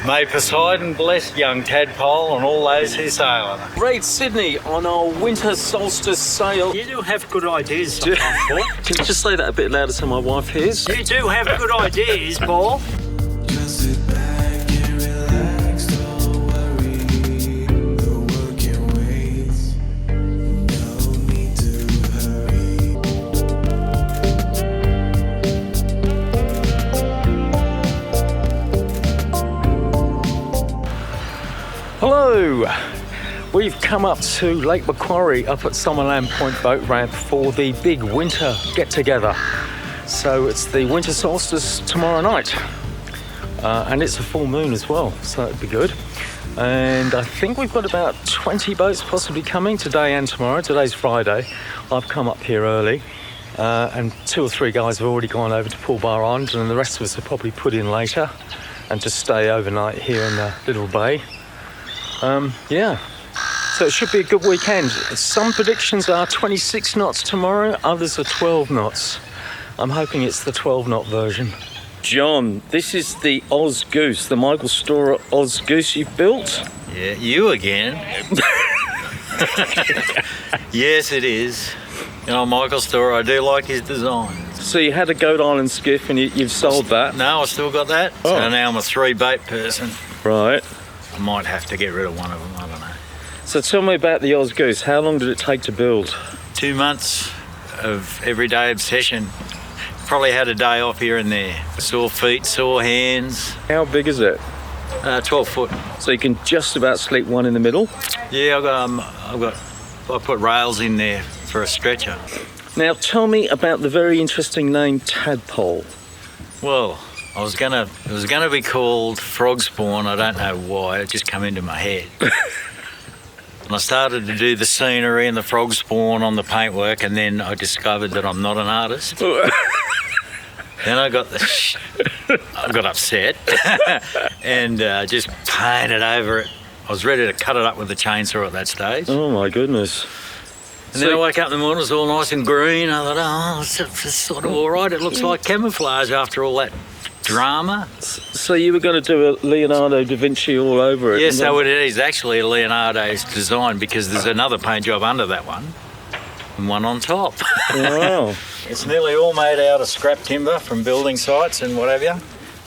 May Poseidon bless young tadpole and all those who sail on it. Great Sydney on our winter solstice sail. You do have good ideas sometimes, Paul. Can you just say that a bit louder so my wife hears? You do have good ideas, Paul. Just sit back and relax, don't worry. The world can wait. No need to hurry. Hello! We've come up to Lake Macquarie up at Summerland Point boat ramp for the big winter get-together. So it's the winter solstice tomorrow night. And it's a full moon as well, so that'd be good. And I think we've got about 20 boats possibly coming today and tomorrow. Today's Friday. I've come up here early. And 2 or 3 guys have already gone over to Pool Bar Island, and the rest of us have probably put in later and just stay overnight here in the little bay. Yeah, so it should be a good weekend. Some predictions are 26 knots tomorrow, others are 12 knots. I'm hoping it's the 12 knot version. John, this is the Oz Goose, the Michael Storer Oz Goose you've built? Yeah, you again. Yes, it is. You know, Michael Storer, I do like his designs. So you had a Goat Island skiff and you've sold that? No, I still got that. Oh. So now I'm a 3-boat person. Right. I might have to get rid of one of them, I don't know. So tell me about the Oz Goose. How long did it take to build? 2 months of everyday obsession. Probably had a day off here and there. Sore feet, sore hands. How big is it? 12 foot. So you can just about sleep one in the middle? Yeah, I put rails in there for a stretcher. Now tell me about the very interesting name Tadpole. Well, it was gonna be called Frog Spawn. I don't know why. It just come into my head. And I started to do the scenery and the frog spawn on the paintwork, and then I discovered that I'm not an artist. Then I got upset and just painted over it. I was ready to cut it up with a chainsaw at that stage. Oh my goodness. And then I woke up in the morning, it was all nice and green. I thought, oh, it's sort of all right. It looks like camouflage after all that drama. So you were going to do a Leonardo da Vinci all over it? Yeah, so it is actually a Leonardo's design, because there's another paint job under that one and one on top. Wow. It's nearly all made out of scrap timber from building sites and what have you.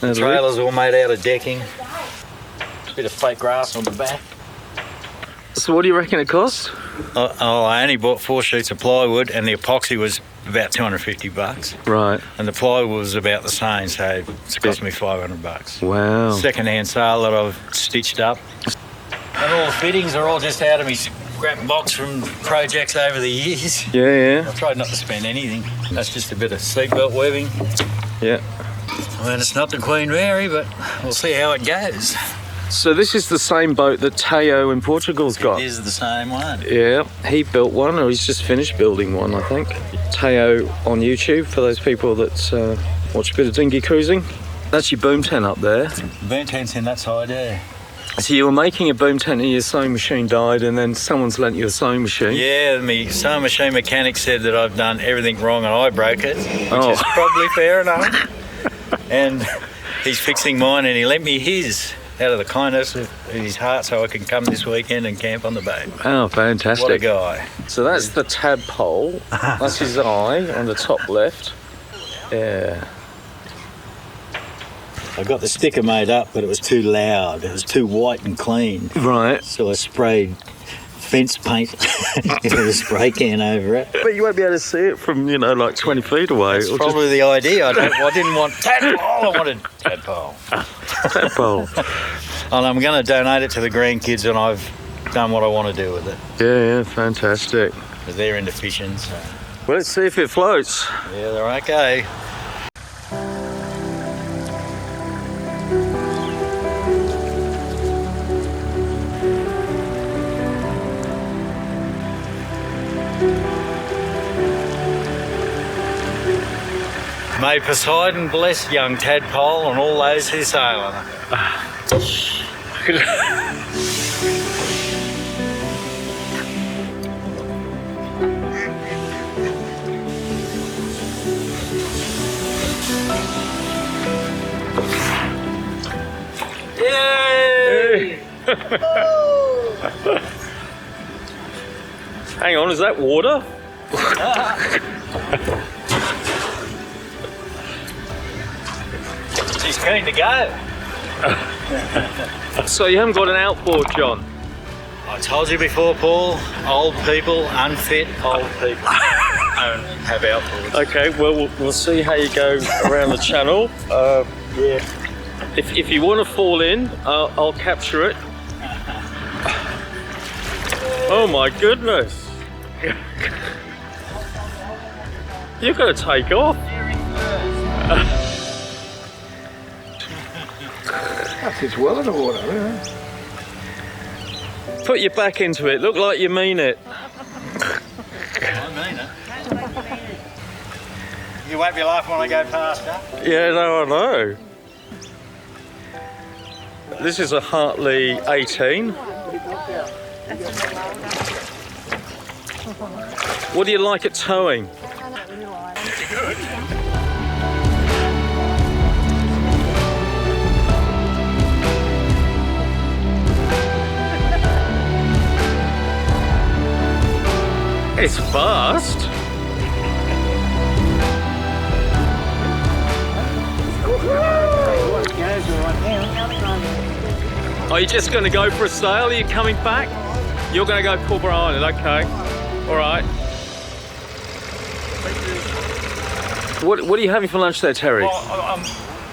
The That's trailer's all made out of decking. A bit of fake grass on the back. So what do you reckon it cost? I only bought 4 sheets of plywood, and the epoxy was about $250. Right. And the plywood was about the same, so it's cost me $500. Wow. Second-hand sale that I've stitched up. And all the fittings are all just out of me scrap box from projects over the years. Yeah, I tried not to spend anything. That's just a bit of seatbelt webbing. yeah. I mean, it's not the Queen Mary, but we'll see how it goes. So this is the same boat that Teo in Portugal's got? It is the same one. Yeah, he built one, or he's just finished building one, I think. Teo on YouTube, for those people that watch a bit of dinghy cruising. That's your boom tent up there. Boom tent's in that side, yeah. So you were making a boom tent and your sewing machine died, and then someone's lent you a sewing machine? Yeah, my sewing machine mechanic said that I've done everything wrong and I broke it, which Oh. is probably fair enough. And he's fixing mine, and he lent me his out of the kindness of his heart, so I can come this weekend and camp on the boat. Oh, fantastic. What a guy. So that's the tadpole. That's his eye on the top left. Yeah. I got the sticker made up, but it was too loud. It was too white and clean. Right. So I sprayed fence paint with a spray can over it. But you won't be able to see it from, like 20 feet away. That's probably the idea. I didn't want tadpole, I wanted tadpole. Tadpole. And I'm going to donate it to the grandkids, and I've done what I want to do with it. Yeah, fantastic. Because they're into fishing, so. Well, let's see if it floats. Yeah, they're okay. May Poseidon bless young tadpole and all those who sail on it. Yay! Hang on, is that water? He's keen to go. So you haven't got an outboard, John? I told you before, Paul, old people, unfit old people don't have outboards. Okay, well, we'll see how you go around the channel. Yeah. If you want to fall in, I'll capture it. Oh my goodness. You're going to take off. It's well in the water, yeah. Put your back into it. Look like you mean it. I mean it. You won't be laughing when I go past, huh? Yeah, no, I know. This is a Hartley 18. What do you like at towing? Good. It's fast. Are you just going to go for a sail? Are you coming back? You're going to go Pulborough Island, okay. All right. What are you having for lunch there, Terry? Well, I'm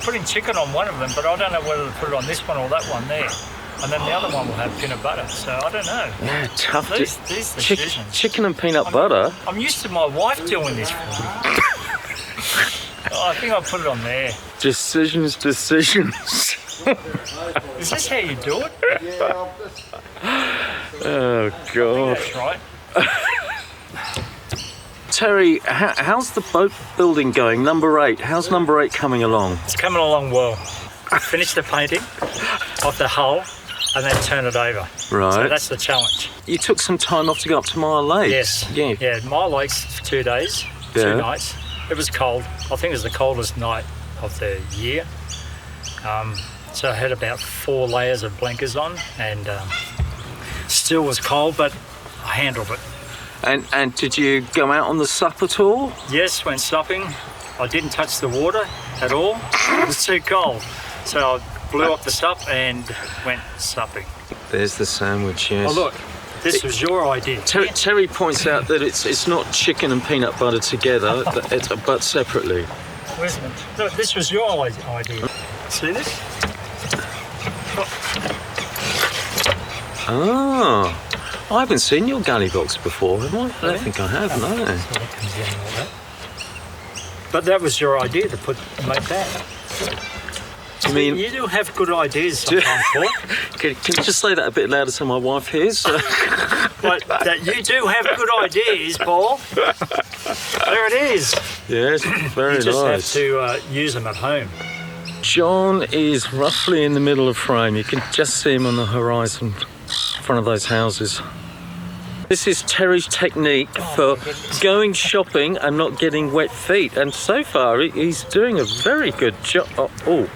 putting chicken on one of them, but I don't know whether to put it on this one or that one there. And then the other one will have peanut butter, so I don't know. Yeah, tough. These decisions. Chicken and peanut butter? I'm used to my wife doing this for me. I think I'll put it on there. Decisions. Is this how you do it? Oh, God. That's right. Terry, how's the boat building going? Number 8. How's number 8 coming along? It's coming along well. I finished the painting of the hull and then turn it over. Right. So that's the challenge. You took some time off to go up to Mile Lake. Yes. Yeah. Yeah, Mile Lakes for 2 days, Yeah. 2 nights. It was cold. I think it was the coldest night of the year. So I had about 4 layers of blankets on and still was cold, but I handled it. And did you go out on the sup at all? Yes, went supping. I didn't touch the water at all. It was too cold. So I blew up the sup and went supping. There's the sandwich, yes. Oh look, this was your idea. Terry points out that it's not chicken and peanut butter together, but separately. Where's it? Look, this was your idea. See this? Ah, I haven't seen your galley box before, have I? I don't think I have, no. So that comes in like that. But that was your idea to make that. I mean, You do have good ideas sometimes, Paul. can you just say that a bit louder so my wife hears? But that you do have good ideas, Paul. There it is. Yes, very You just nice. have to use them at home. John is roughly in the middle of frame. You can just see him on the horizon in front of those houses. This is Terry's technique for going shopping and not getting wet feet. And so far, he's doing a very good job. Oh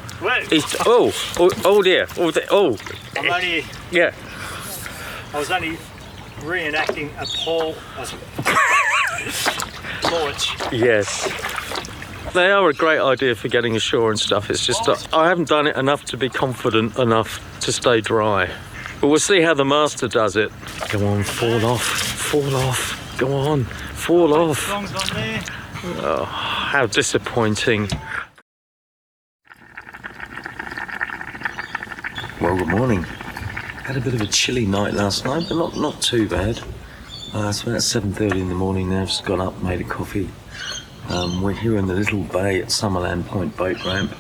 dear. Yeah. I was only reenacting a Paul launch. Yes. They are a great idea for getting ashore and stuff. It's just I haven't done it enough to be confident enough to stay dry. But we'll see how the master does it. Go on, fall off. Go on, fall off. Songs on there. Oh, how disappointing. Well, good morning. Had a bit of a chilly night last night, but not too bad. It's about 7:30 in the morning now. I've just got up, made a coffee. We're here in the little bay at Summerland Point boat ramp.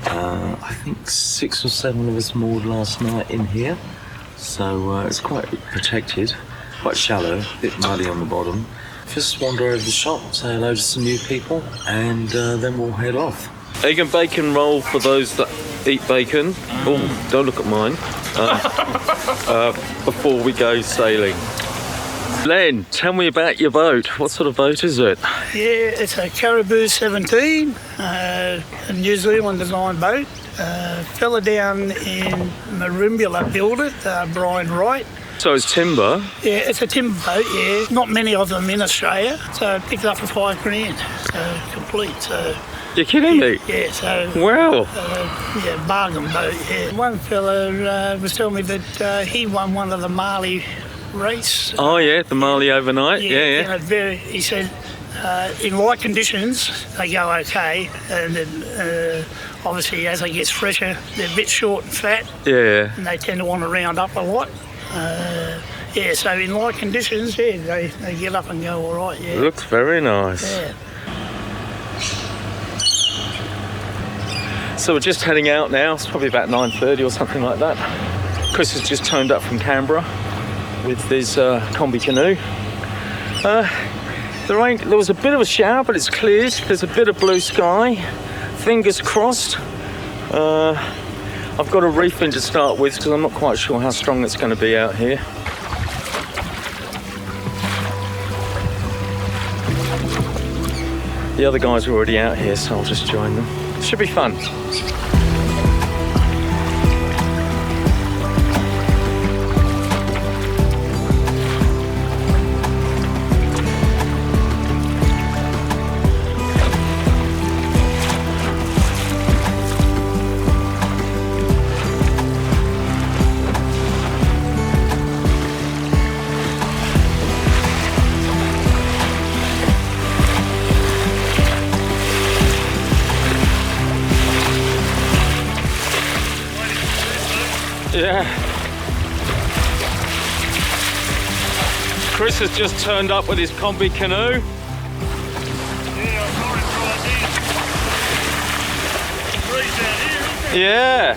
I think 6 or 7 of us moored last night in here. So it's quite protected, quite shallow, a bit muddy on the bottom. Just wander over the shop, say hello to some new people, and then we'll head off. Egg and bacon roll for those that eat bacon. Oh, don't look at mine. Before we go sailing. Len, tell me about your boat. What sort of boat is it? Yeah, it's a Caribou 17, a New Zealand design boat. Fella down in Marimbula built it, Brian Wright. So it's timber. Yeah, it's a timber boat, yeah. Not many of them in Australia, so I picked it up for $5,000, so complete. So You're kidding me? yeah, so Wow. yeah, bargain boat, yeah. One fella was telling me that he won one of the Mali race. Oh yeah, the Mali overnight. Yeah. And he said in light conditions they go okay, and then obviously as it gets fresher they're a bit short and fat, Yeah. and they tend to want to round up a lot. Yeah, so in light conditions, yeah, they get up and go all right. Yeah. Looks very nice. Yeah. So we're just heading out now. It's probably about 9:30 or something like that. Chris has just turned up from Canberra with his combi canoe. There was a bit of a shower, but it's cleared. There's a bit of blue sky. Fingers crossed. I've got a reef in to start with because I'm not quite sure how strong it's going to be out here. The other guys are already out here, so I'll just join them. Should be fun. Yeah. Chris has just turned up with his combi canoe. Yeah.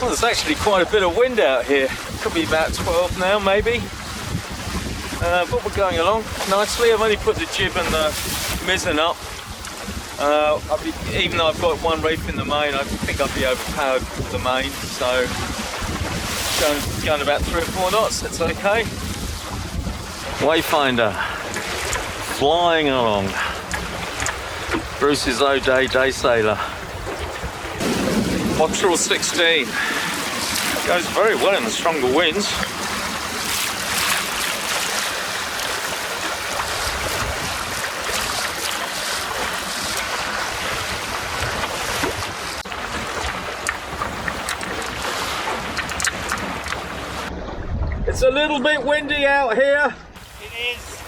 There's actually quite a bit of wind out here. Could be about 12 now, maybe. But we're going along nicely. I've only put the jib and the mizzen up. Even though I've got one reef in the main, I think I'll be overpowered with the main. So going about 3 or 4 knots. That's okay. Wayfinder flying along. Bruce's O'Day day sailor. Offshore 16. Goes very well in the stronger winds. It's a little bit windy out here. It is.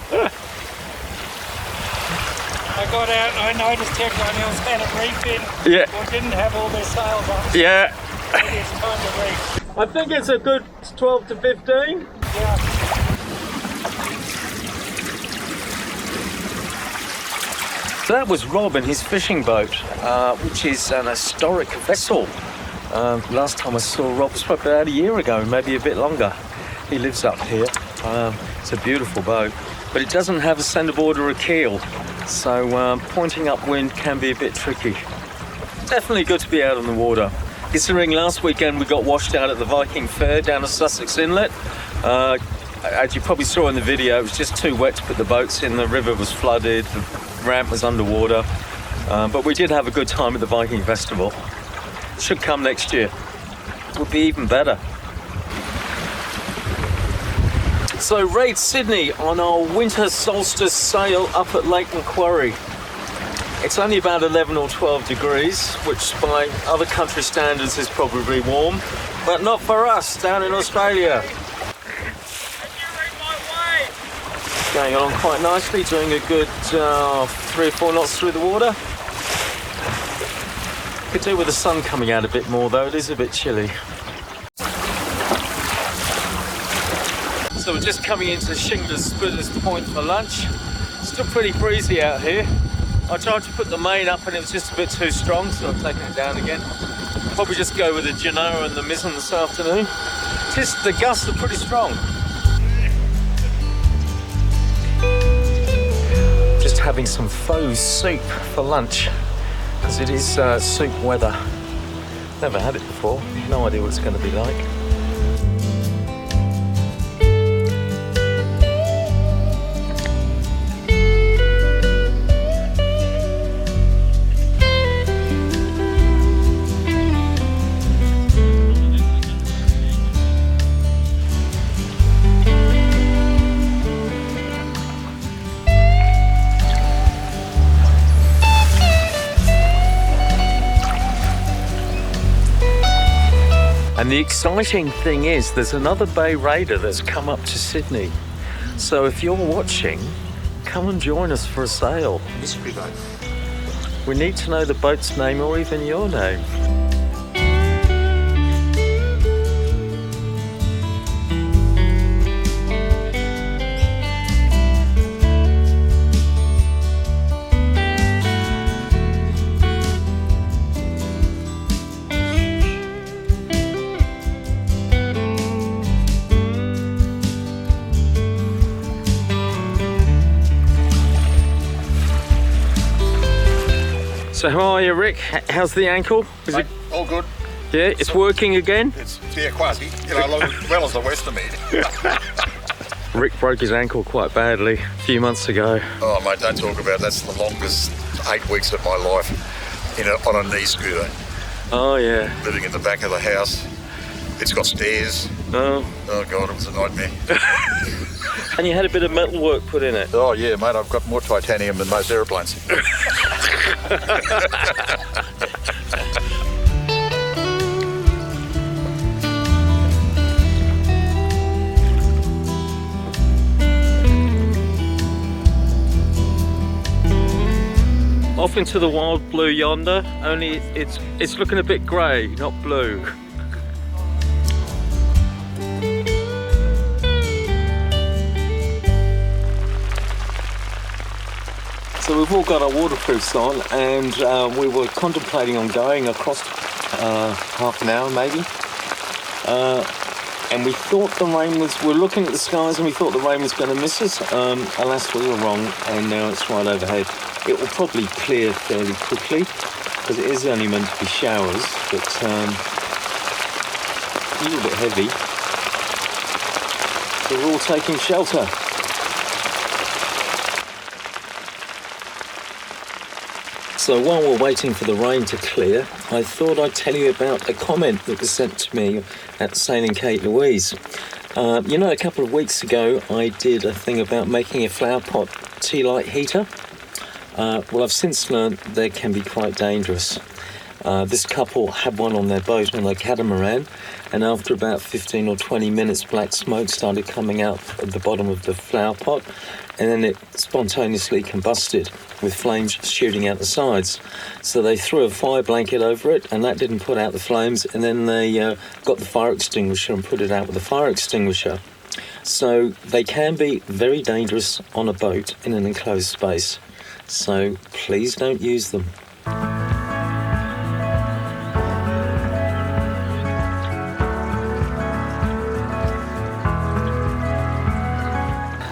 I got out and I noticed everyone else had a reef in. Yeah. Or didn't have all their sails on. Yeah. It is time to reef. I think it's a good 12 to 15. Yeah. That was Rob and his fishing boat, which is an historic vessel. Last time I saw Rob was probably about a year ago, maybe a bit longer. He lives up here. It's a beautiful boat, but it doesn't have a centerboard or a keel, so pointing upwind can be a bit tricky. Definitely good to be out on the water. Considering last weekend we got washed out at the Viking Fair down at Sussex Inlet. As you probably saw in the video, it was just too wet to put the boats in. The river was flooded, the ramp was underwater. But we did have a good time at the Viking Festival. Should come next year. Would be even better. So Raid Sydney on our winter solstice sail up at Lake Macquarie. It's only about 11 or 12 degrees, which by other country standards is probably warm, but not for us down in Australia. Going along quite nicely, doing a good 3 or 4 knots through the water. Could do with the sun coming out a bit more though, it is a bit chilly. So we're just coming into Splitters Point for lunch. Still pretty breezy out here. I tried to put the main up and it was just a bit too strong, so I've taken it down again. Probably just go with the Genoa and the mizzen this afternoon. Just the gusts are pretty strong. Just having some faux soup for lunch, because it is soup weather. Never had it before, no idea what it's going to be like. And the exciting thing is there's another Bay Raider that's come up to Sydney. So if you're watching, come and join us for a sail. Mystery boat. We need to know the boat's name or even your name. So how are you, Rick? How's the ankle? Is it? All good. Yeah, it's working again? It's quasi. You know, as well as the rest of me. Rick broke his ankle quite badly a few months ago. Oh, mate, don't talk about it. That's the longest 8 weeks of my life on a knee scooter. Oh, yeah. Living in the back of the house. It's got stairs. Oh. Oh, God, it was a nightmare. And you had a bit of metal work put in it. Oh, yeah, mate, I've got more titanium than most aeroplanes. Off into the wild blue yonder, only it's looking a bit grey, not blue. So we've all got our waterproofs on, and we were contemplating on going across half an hour maybe. And we thought the rain was, we're looking at the skies and we thought the rain was going to miss us. Alas, we were wrong, and now it's right overhead. It will probably clear fairly quickly, because it is only meant to be showers, but a little bit heavy. So we're all taking shelter. So while we're waiting for the rain to clear, I thought I'd tell you about a comment that was sent to me at Sailing Kate Louise. You know, a couple of weeks ago, I did a thing about making a flower pot tea light heater. Well, I've since learned they can be quite dangerous. This couple had one on their boat on a catamaran, and after about 15 or 20 minutes, black smoke started coming out at the bottom of the flower pot, and then it spontaneously combusted with flames shooting out the sides. So they threw a fire blanket over it, and that didn't put out the flames, and then they got the fire extinguisher and put it out with the fire extinguisher. So they can be very dangerous on a boat in an enclosed space. So please don't use them.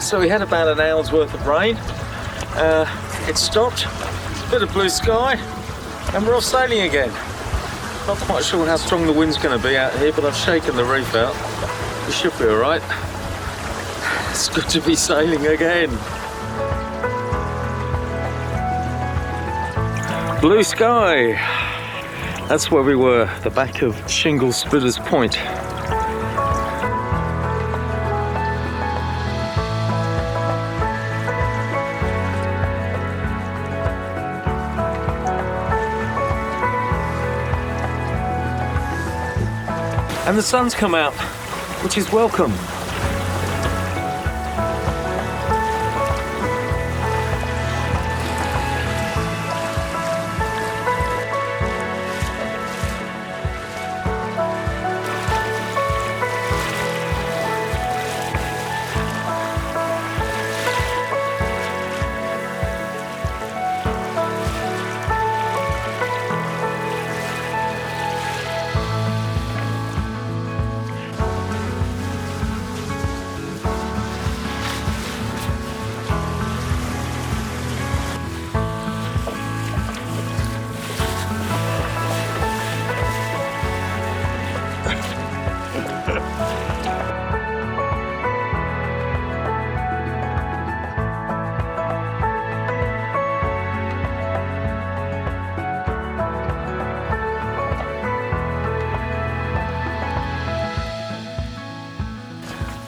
So we had about an hour's worth of rain. It stopped, a bit of blue sky, and we're off sailing again. Not quite sure how strong the wind's going to be out here, but I've shaken the reef out. We should be all right. It's good to be sailing again. Blue sky. That's where we were, the back of Shingle Splitters Point. And the sun's come out, which is welcome.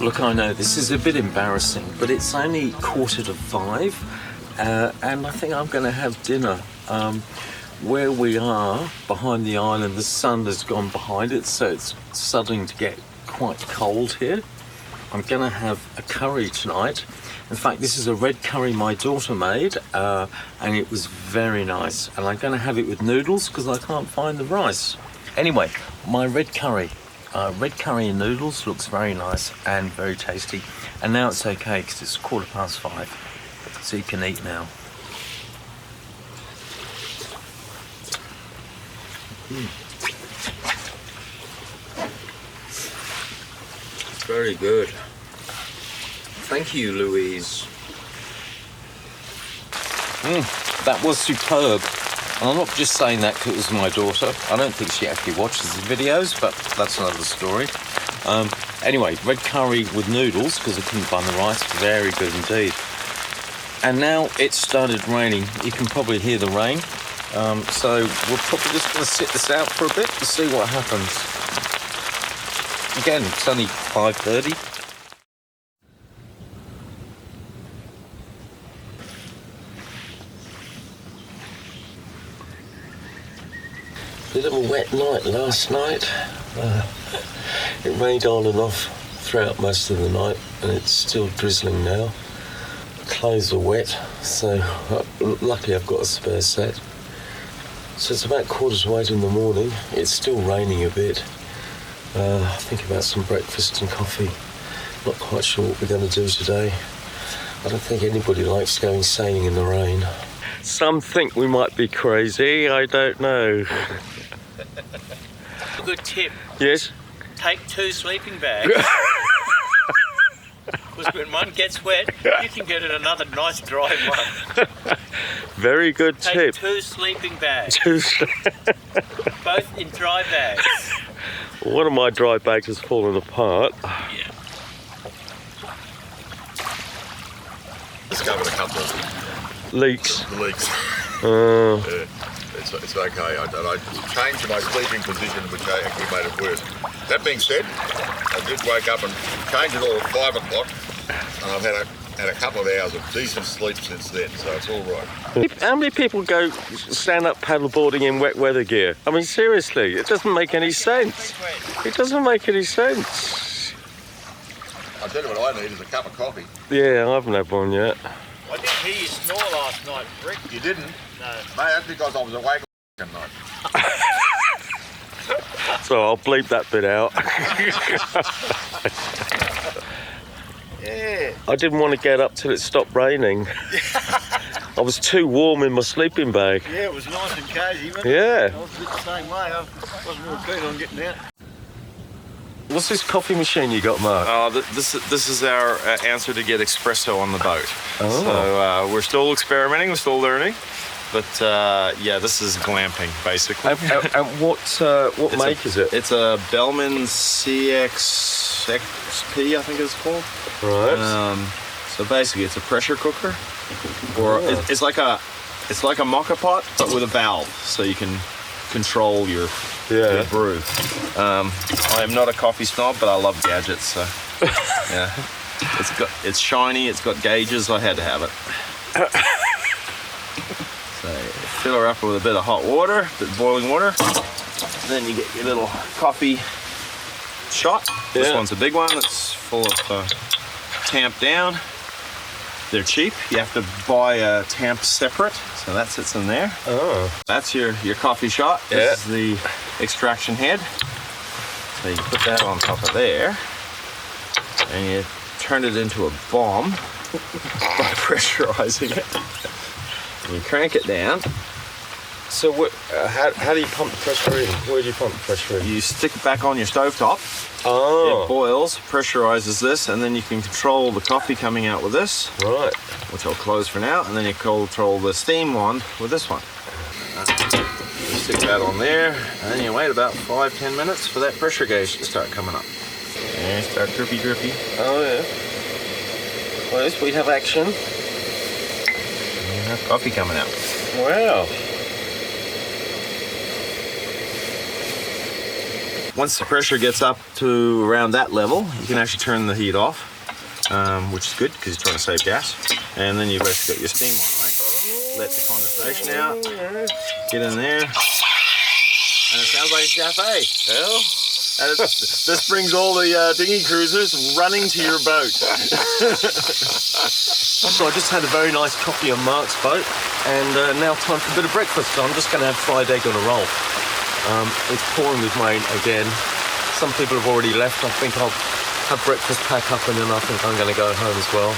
Look, I know this is a bit embarrassing, but it's only 4:45, and I think I'm going to have dinner. Where we are, behind the island, the sun has gone behind it, so it's starting to get quite cold here. I'm going to have a curry tonight. In fact, this is a red curry my daughter made, and it was very nice. And I'm going to have it with noodles because I can't find the rice. Anyway, my red curry and noodles looks very nice and very tasty. And now it's okay because it's 5:15, so you can eat now. Very good. Thank you, Louise. That was superb. And I'm not just saying that because it was my daughter. I don't think she actually watches the videos, but that's another story. Anyway, red curry with noodles, because I couldn't find the rice. Very good indeed. And now it's started raining. You can probably hear the rain. So we're probably just going to sit this out for a bit to see what happens. Again, it's only 5:30. Bit of a wet night last night. It rained on and off throughout most of the night, and it's still drizzling now. Clothes are wet, so luckily I've got a spare set. So it's about 7:45 in the morning. It's still raining a bit. Thinking about some breakfast and coffee. Not quite sure what we're going to do today. I don't think anybody likes going sailing in the rain. Some think we might be crazy. I don't know. A good tip, Yes? take 2 sleeping bags. Because when one gets wet, you can get another nice dry one. Very good Take tip. 2 sleeping bags, Two both in dry bags. One of my dry bags has fallen apart. Yeah. Discovered a couple of Leaks. leaks. Uh, It's okay. I changed my sleeping position, which actually made it worse. That being said, I did wake up and change it all at 5 o'clock, and I've had a couple of hours of decent sleep since then, so it's all right. how many people go stand-up paddleboarding in wet weather gear? I mean, seriously, it doesn't make any sense. It doesn't make any sense. I'll tell you what I need is a cup of coffee. Yeah, I haven't had one yet. I didn't hear you snore last night, Rick. You didn't? No. Mate, that's because I was awake all night. So I'll bleep that bit out. Yeah. I didn't want to get up till it stopped raining. I was too warm in my sleeping bag. Yeah, it was nice and cosy, wasn't it? Yeah. I was the same way. I wasn't real keen on getting out. What's this coffee machine you got, Mark? This is our answer to get espresso on the boat. Oh. So we're still experimenting, we're still learning, but yeah, this is glamping basically. And what make is it? It's a Bellman CX XP, I think it's called. Right. So basically, it's a pressure cooker, or it's like a moka pot, but with a valve, so you can control your brew. I am not a coffee snob, but I love gadgets. So yeah, it's shiny. It's got gauges. I had to have it. So fill her up with a bit of hot water, a bit of boiling water. Then you get your little coffee shot. This one's a big one. That's full of tamp down. They're cheap. You have to buy a tamp separate, so that sits in there. Oh. That's your coffee shot. This is the extraction head. So you put that on top of there, and you turn it into a bomb by pressurizing it. And you crank it down. So how do you pump the pressure in? Where do you pump the pressure in? You stick it back on your stovetop. Oh. It boils, pressurizes this, and then you can control the coffee coming out with this. Right. Which I'll close for now, and then you control the steam one with this one. You stick that on there, and then you wait about 5-10 minutes for that pressure gauge to start coming up. And start drippy. Oh yeah. Well, we have action. And you have coffee coming out. Wow. once the pressure gets up to around that level, you can actually turn the heat off, which is good because you're trying to save gas. And then you've actually got your steam on, right? Let the condensation out, get in there, and it sounds like a cafe. Hell. And this brings all the dinghy cruisers running to your boat. So I just had a very nice coffee on Mark's boat, and now time for a bit of breakfast. So I'm just going to have fried egg on a roll. It's pouring with rain again. Some people have already left. I think I'll have breakfast, pack up, and then I think I'm going to go home as well.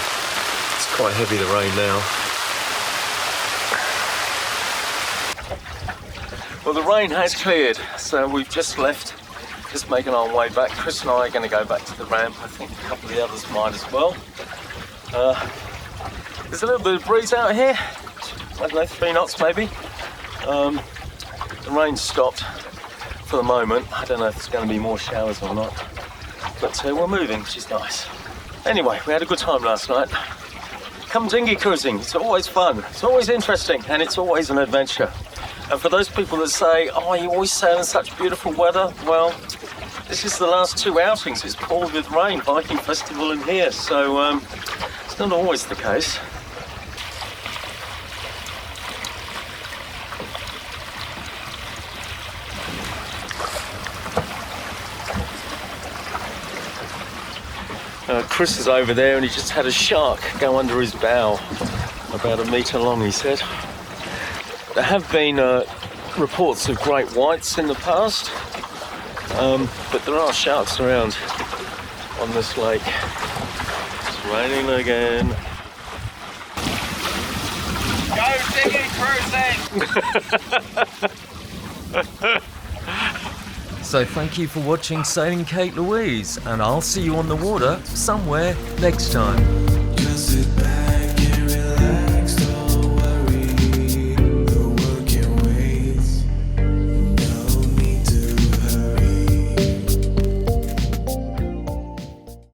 It's quite heavy, the rain now. Well, the rain has cleared, so we've just left, just making our way back. Chris and I are going to go back to the ramp. I think a couple of the others might as well. There's a little bit of breeze out here. I don't know, 3 knots maybe. The rain's stopped for the moment. I don't know if there's going to be more showers or not. But we're moving, which is nice. Anyway, we had a good time last night. Come dinghy cruising. It's always fun. It's always interesting, and it's always an adventure. And for those people that say, oh, you always sail in such beautiful weather, well, this is the last 2 outings. It's poured with rain, Viking Festival in here, so it's not always the case. Chris is over there and he just had a shark go under his bow, about 1 metre long, he said. There have been reports of great whites in the past, but there are sharks around on this lake. It's raining again. Go dinghy cruising! So thank you for watching Sailing Kate Louise, and I'll see you on the water somewhere next time. Just sit